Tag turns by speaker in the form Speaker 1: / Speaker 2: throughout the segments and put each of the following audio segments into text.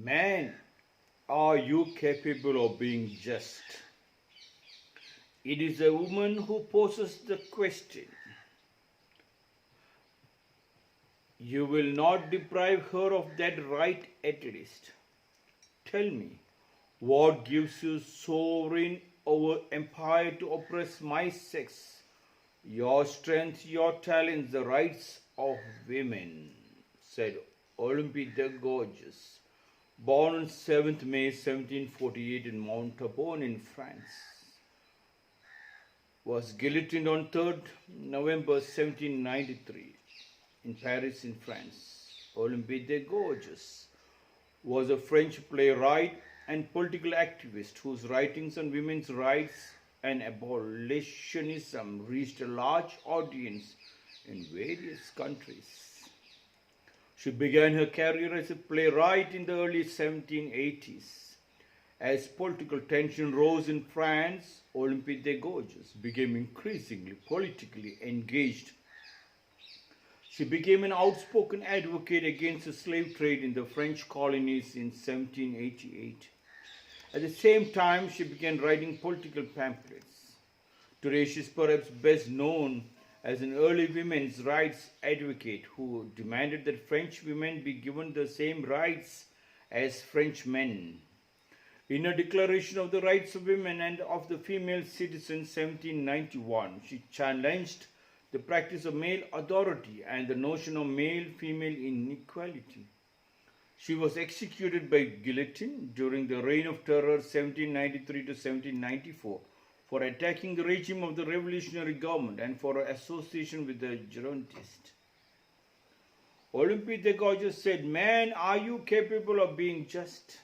Speaker 1: Man, are you capable of being just? It is a woman who poses the question. You will not deprive her of that right at least. Tell me, what gives you sovereign over empire to oppress my sex? Your strength, your talents, the rights of women, said Olympe the Gouges, born on 7th May 1748 in Montauban in France. Was guillotined on 3rd November 1793 in Paris in France. Olympe de Gouges was a French playwright and political activist whose writings on women's rights and abolitionism reached a large audience in various countries. She began her career as a playwright in the early 1780s. As political tension rose in France, Olympe de Gouges became increasingly politically engaged. She became an outspoken advocate against the slave trade in the French colonies in 1788. At the same time, she began writing political pamphlets. Today, she is perhaps best known as an early women's rights advocate who demanded that French women be given the same rights as French men. In a Declaration of the Rights of Women and of the Female Citizen 1791, she challenged the practice of male authority and the notion of male-female inequality. She was executed by guillotine during the Reign of Terror 1793 to 1794 for attacking the regime of the revolutionary government and for her association with the Girondists. Olympe de Gouges said, "Man, are you capable of being just?"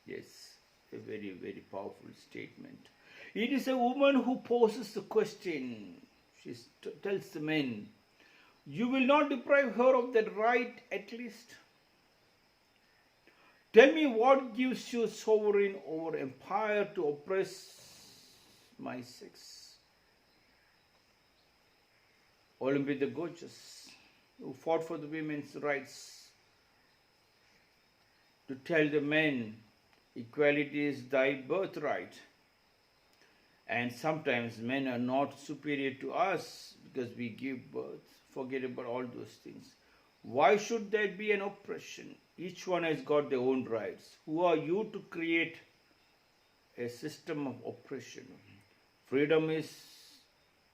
Speaker 1: Yes, a very, very powerful statement. It is a woman who poses the question. She tells the men, you will not deprive her of that right at least. Tell me what gives you sovereign over empire to oppress my sex. Olympe the Gouges, who fought for the women's rights, to tell the men, equality is thy birthright. And sometimes men are not superior to us because we give birth. Forget about all those things. Why should there be an oppression? Each one has got their own rights. Who are you to create a system of oppression? Freedom is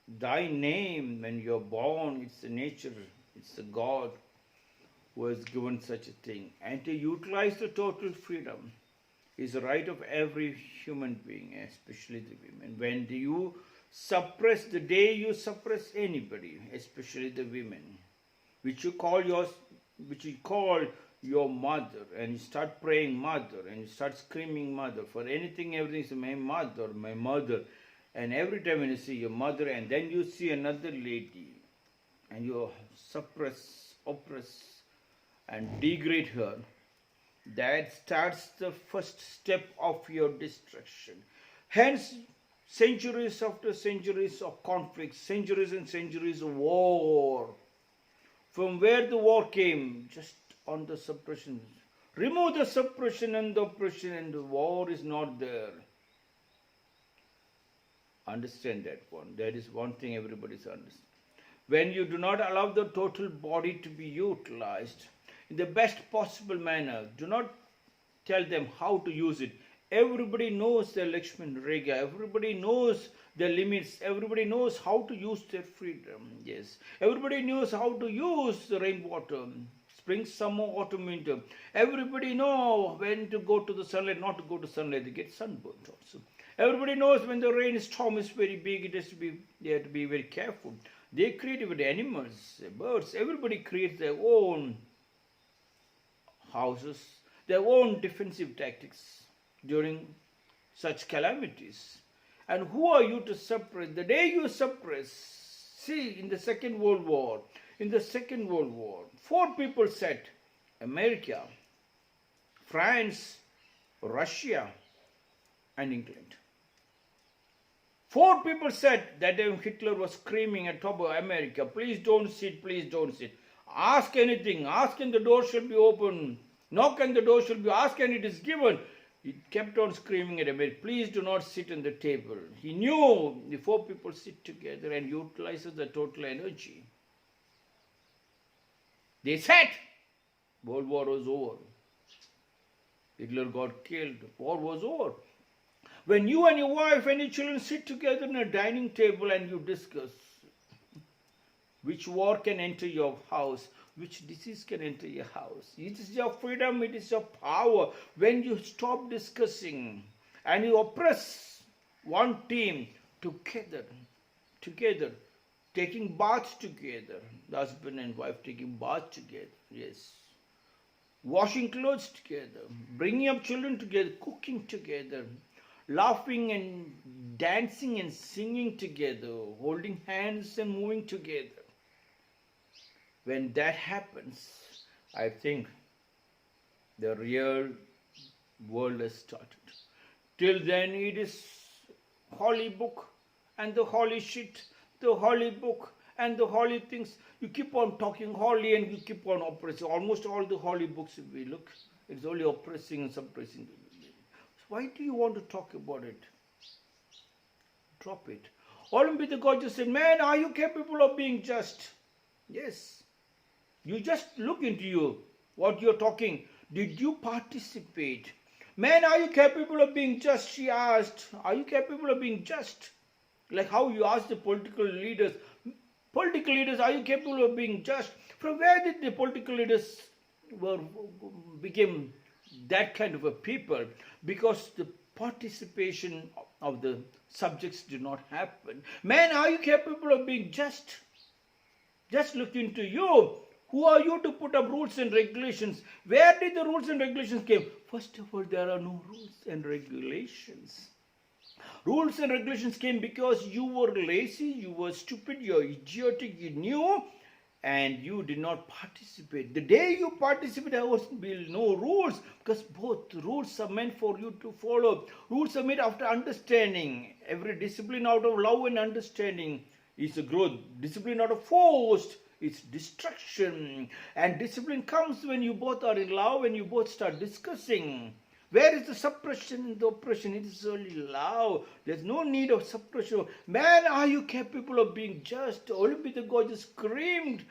Speaker 1: thy name when you're born. It's the nature, it's the God who has given such a thing. And to utilize the total freedom is the right of every human being, especially the women. When you suppress, the day you suppress anybody, especially the women, which you call your mother, and you start praying mother, and you start screaming mother for anything, everything is my mother, and every time when you see your mother, and then you see another lady, and you suppress, oppress, and degrade her, that starts the first step of your destruction. Hence, centuries after centuries of conflict, centuries and centuries of war. From where the war came? Just on the suppression. Remove the suppression and the oppression and the war is not there. Understand that one. That is one thing everybody's understand. When you do not allow the total body to be utilized in the best possible manner, do not tell them how to use it. Everybody knows their Lakshman Rekha. Everybody knows their limits. Everybody knows how to use their freedom. Yes. Everybody knows how to use the rainwater. Spring, summer, autumn, winter. Everybody knows when to go to the sunlight, not to go to sunlight. They get sunburnt also. Everybody knows when the rainstorm is very big, they have to be very careful. They create with animals, birds. Everybody creates their own houses, their own defensive tactics during such calamities. And who are you to suppress? The day you suppress, see, in the Second World War, 4 people said, America, France, Russia, and England. 4 people said that Hitler was screaming at top of America, please don't sit, please don't sit. Ask anything. Ask and the door shall be open. Knock and the door shall be asked and it is given. He kept on screaming at him, please do not sit on the table. He knew the four people sit together and utilizes the total energy. They sat. World War was over. Hitler got killed. War was over. When you and your wife and your children sit together in a dining table and you discuss which war can enter your house, which disease can enter your house. It is your freedom, it is your power. When you stop discussing and you oppress one team together, taking baths together, the husband and wife taking baths together, yes. Washing clothes together, bringing up children together, cooking together, laughing and dancing and singing together, holding hands and moving together. When that happens, I think the real world has started. Till then, it is holy book and the holy shit, the holy book and the holy things. You keep on talking holy and you keep on oppressing. Almost all the holy books, if we look, it's only oppressing and suppressing. So why do you want to talk about it? Drop it. Olympe the Gouges said, man, are you capable of being just? Yes. You just look into you, what you're talking. Did you participate? Man, are you capable of being just? She asked. Are you capable of being just? Like how you asked the political leaders. Political leaders, are you capable of being just? From where did the political leaders became that kind of a people? Because the participation of the subjects did not happen. Man, are you capable of being just? Just look into you. Who are you to put up rules and regulations? Where did the rules and regulations came? First of all, there are no rules and regulations. Rules and regulations came because you were lazy, you were stupid, you were idiotic, you knew, and you did not participate. The day you participate, there will be no rules, because both rules are meant for you to follow. Rules are made after understanding. Every discipline out of love and understanding is a growth. Discipline out of force, it's destruction. And discipline comes when you both are in love and you both start discussing. Where is the suppression and the oppression? It is only love. There's no need of suppression. Man, are you capable of being just? Olympe the Gouges screamed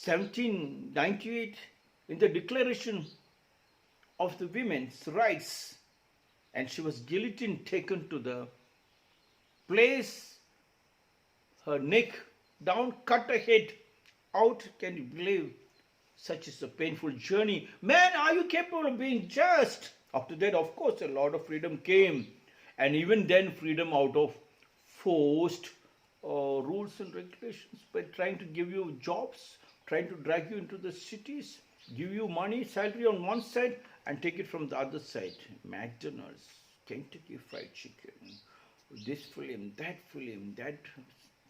Speaker 1: 1798 in the Declaration of the Women's Rights. And she was guillotined, taken to the place, her neck down, cut her head out. Can you believe? Such is a painful journey. Man, are you capable of being just? After that, of course, a lot of freedom came. And even then, freedom out of forced rules and regulations by trying to give you jobs, trying to drag you into the cities, give you money, salary on one side, and take it from the other side. McDonald's, Kentucky Fried Chicken, this film, that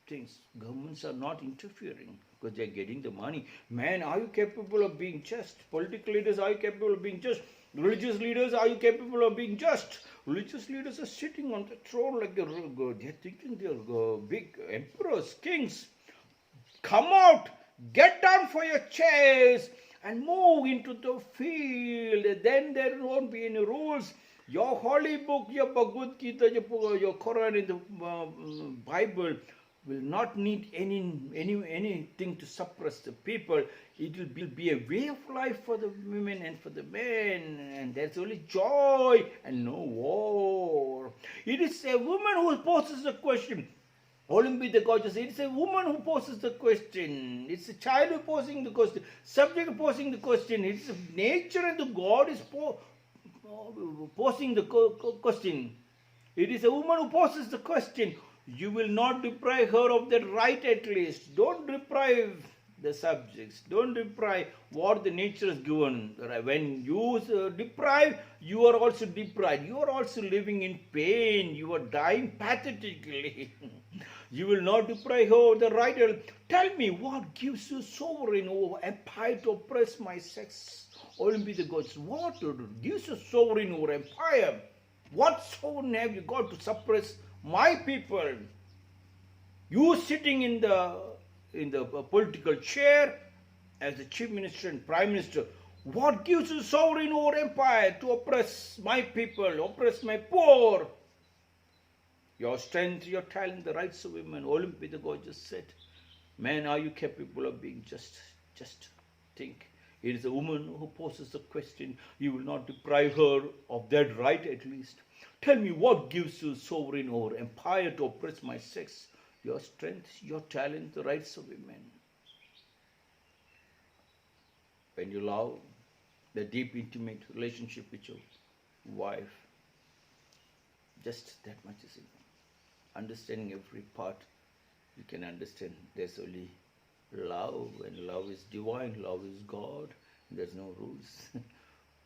Speaker 1: things. Governments are not interfering because they are getting the money. Man, are you capable of being just? Political leaders, are you capable of being just? Religious leaders, are you capable of being just? Religious leaders are sitting on the throne like they're thinking they're big emperors, kings. Come out, get down for your chairs and move into the field. Then there won't be any rules. Your holy book, your Bhagavad Gita, your Quran in the Bible will not need anything to suppress the people. It will be a way of life for the women and for the men, and there's only joy and no war. It is a woman who poses the question. Olympe the Gouges, it is a woman who poses the question. It's a child who posing the question. Subject posing the question. It's nature and the God is posing the question. It is a woman who poses the question. You will not deprive her of that right at least. Don't deprive the subjects. Don't deprive what the nature has given. When you deprive, you are also deprived. You are also living in pain. You are dying pathetically. You will not deprive her of the right. Tell me, what gives you sovereign over empire to oppress my sex? Olympe the Gouges, what gives you sovereign over empire? What sovereign have you got to suppress my people? You sitting in the in the political chair as the chief minister and prime minister, what gives you sovereign over empire to oppress my people, oppress my poor? Your strength, your talent, the rights of women. Olympe the Gouges said, man, are you capable of being just? Just think. It is a woman who poses the question. You will not deprive her of that right at least. Tell me, what gives you sovereign over empire to oppress my sex? Your strength, your talent, the rights of women. When you love, the deep, intimate relationship with your wife, just that much is enough. Understanding every part, you can understand there's only love, and love is divine, love is God. There's no rules.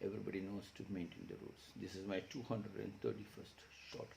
Speaker 1: Everybody knows to maintain the rules. This is my 231st short.